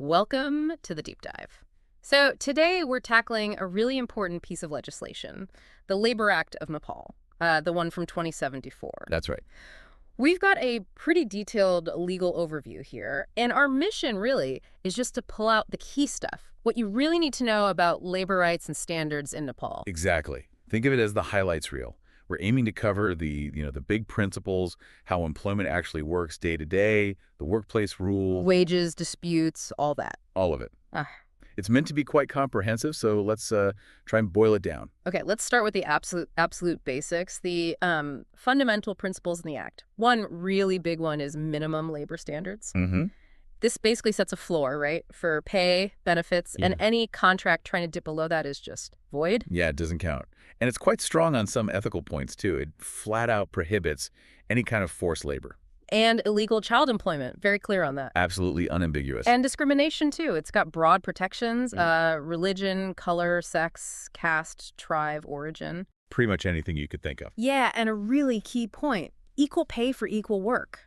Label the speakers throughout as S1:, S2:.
S1: Welcome to the deep dive. So today we're tackling a really important piece of legislation, the Labor Act of Nepal, the one from 2074.
S2: That's right.
S1: We've got a pretty detailed legal overview here, and our mission really is just to pull out the key stuff, what you really need to know about labor rights and standards in Nepal.
S2: Exactly. Think of it as the highlights reel. We're aiming to cover the big principles, how employment actually works day to day, the workplace rule,
S1: Wages, disputes, all that.
S2: all of it.
S1: Ah.
S2: It's meant to be quite comprehensive, so let's try and boil it down.
S1: Okay, let's start with the absolute basics, the fundamental principles in the Act. One really big one is minimum labor standards.
S2: Mm-hmm.
S1: This basically sets a floor, right, for pay, benefits, and any contract trying to dip below that is just void.
S2: Yeah, it doesn't count. And it's quite strong on some ethical points, too. It flat out prohibits any kind of forced labor.
S1: And illegal child employment, very clear on that.
S2: Absolutely unambiguous.
S1: And discrimination, too. It's got broad protections, religion, color, sex, caste, tribe, origin.
S2: Pretty much anything you could think of.
S1: Yeah, and a really key point, equal pay for equal work,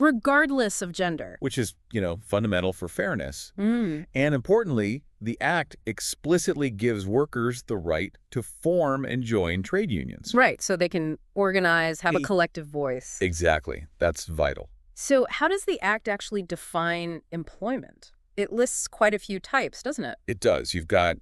S1: regardless of gender.
S2: Which is, fundamental for fairness.
S1: Mm.
S2: And importantly, the Act explicitly gives workers the right to form and join trade unions.
S1: Right, so they can organize, have a collective voice.
S2: Exactly. That's vital.
S1: So how does the Act actually define employment? It lists quite a few types, doesn't it?
S2: It does. You've got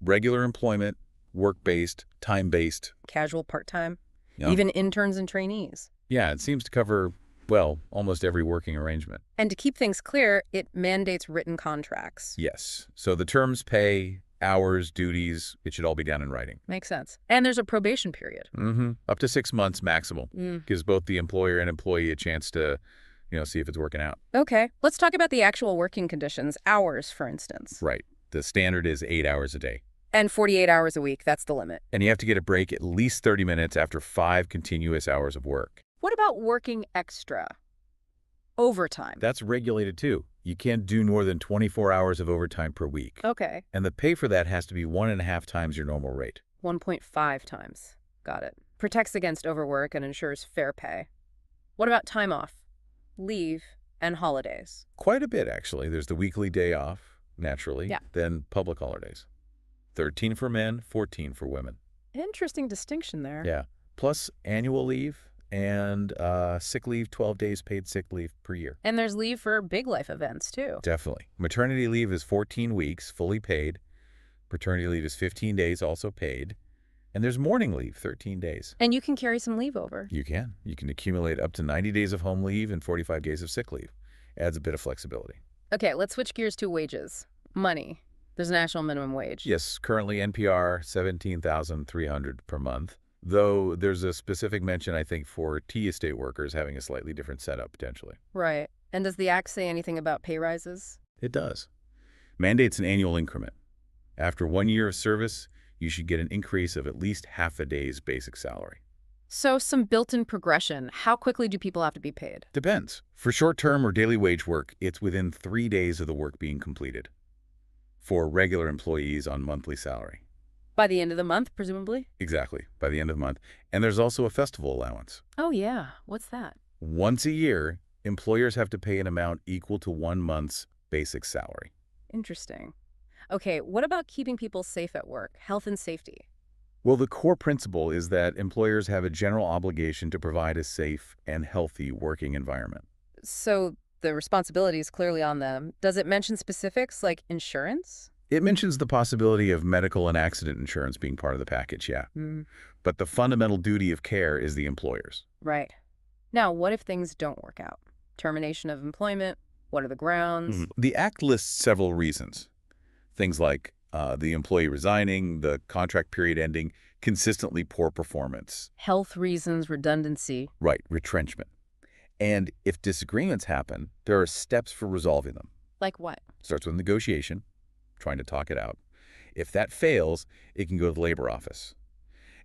S2: regular employment, work-based, time-based.
S1: Casual, part-time,
S2: Yeah.
S1: even interns and trainees.
S2: Yeah, it seems to cover, well, almost every working arrangement.
S1: And to keep things clear, it mandates written contracts.
S2: Yes. So the terms, pay, hours, duties, it should all be down in writing.
S1: Makes sense. And there's a probation period.
S2: Mm-hmm. Up to 6 months maximum. Gives both the employer and employee a chance to, see if it's working out.
S1: Okay, let's talk about the actual working conditions, hours, for instance.
S2: Right. The standard is 8 hours a day.
S1: And 48 hours a week, that's the limit.
S2: And you have to get a break at least 30 minutes after 5 continuous hours of work.
S1: What about working extra? Overtime.
S2: That's regulated too. You can't do more than 24 hours of overtime per week.
S1: Okay.
S2: And the pay for that has to be 1.5 times your normal rate.
S1: 1.5 times. Got it. Protects against overwork and ensures fair pay. What about time off, leave, and holidays?
S2: Quite a bit, actually. There's the weekly day off, naturally.
S1: Yeah.
S2: Then public holidays. 13 for men, 14 for women.
S1: Interesting distinction there.
S2: Yeah. Plus annual leave and sick leave, 12 days paid sick leave per year.
S1: And there's leave for big life events, too.
S2: Definitely. Maternity leave is 14 weeks, fully paid. Paternity leave is 15 days, also paid. And there's mourning leave, 13 days.
S1: And you can carry some leave over.
S2: You can. You can accumulate up to 90 days of home leave and 45 days of sick leave. Adds a bit of flexibility.
S1: Okay, let's switch gears to wages. Money. There's a national minimum wage.
S2: Yes, currently NPR, $17,300 per month. Though there's a specific mention, I think, for T estate workers having a slightly different setup, potentially.
S1: Right. And does the Act say anything about pay rises?
S2: It does. Mandates an annual increment. After 1 year of service, you should get an increase of at least half a day's basic salary.
S1: So some built-in progression. How quickly do people have to be paid?
S2: Depends. For short-term or daily wage work, it's within 3 days of the work being completed. For regular employees on monthly salary.
S1: By the end of the month, presumably?
S2: Exactly, by the end of the month. And there's also a festival allowance.
S1: Oh, yeah. What's that?
S2: Once a year, employers have to pay an amount equal to 1 month's basic salary.
S1: Interesting. Okay, what about keeping people safe at work, health and safety?
S2: Well, the core principle is that employers have a general obligation to provide a safe and healthy working environment.
S1: So the responsibility is clearly on them. Does it mention specifics like insurance?
S2: It mentions the possibility of medical and accident insurance being part of the package, yeah. But the fundamental duty of care is the employer's.
S1: Right. Now, what if things don't work out? Termination of employment? What are the grounds?
S2: The Act lists several reasons. Things like the employee resigning, the contract period ending, consistently poor performance.
S1: Health reasons, redundancy.
S2: Right, retrenchment. And if disagreements happen, there are steps for resolving them.
S1: Like what?
S2: Starts with negotiation, trying to talk it out. If that fails, it can go to the labor office.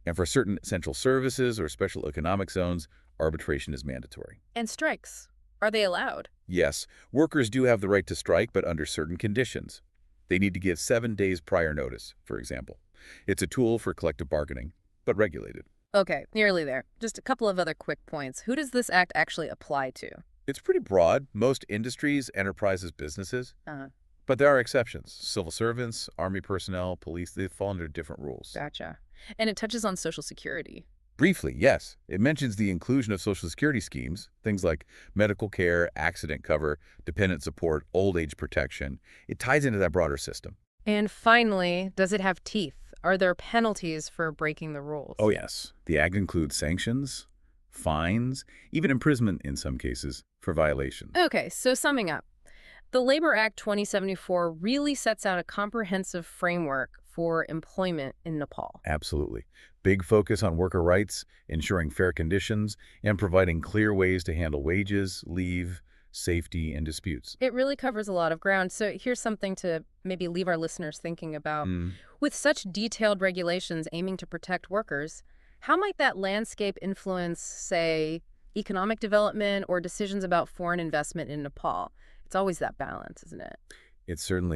S2: And for certain essential services or special economic zones, arbitration is mandatory.
S1: And strikes. Are they allowed?
S2: Yes, workers do have the right to strike, but under certain conditions. They need to give 7 days prior notice, for example. It's a tool for collective bargaining, but regulated.
S1: Okay, nearly there. Just a couple of other quick points. Who does this act actually apply to?
S2: It's pretty broad. Most industries, enterprises, businesses.
S1: Uh,
S2: But there are exceptions. Civil servants, army personnel, police, they fall under different rules.
S1: gotcha. And it touches on Social Security.
S2: Briefly, yes, it mentions the inclusion of Social Security schemes, things like medical care, accident cover, dependent support, old age protection. It ties into that broader system.
S1: And finally, does it have teeth? Are there penalties for breaking the
S2: Oh,
S1: rules?
S2: yes. The Act includes sanctions, fines, even imprisonment in some cases for violations.
S1: Okay, so summing up, the Labor Act 2074 really sets out a comprehensive framework for employment in Nepal.
S2: Absolutely. Big focus on worker rights, ensuring fair conditions, and providing clear ways to handle wages, leave, safety, and disputes.
S1: It really covers a lot of ground. So here's something to maybe leave our listeners thinking about.
S2: Mm.
S1: With such detailed regulations aiming to protect workers, how might that landscape influence, say, economic development or decisions about foreign investment in Nepal? It's always that balance, isn't it?
S2: It certainly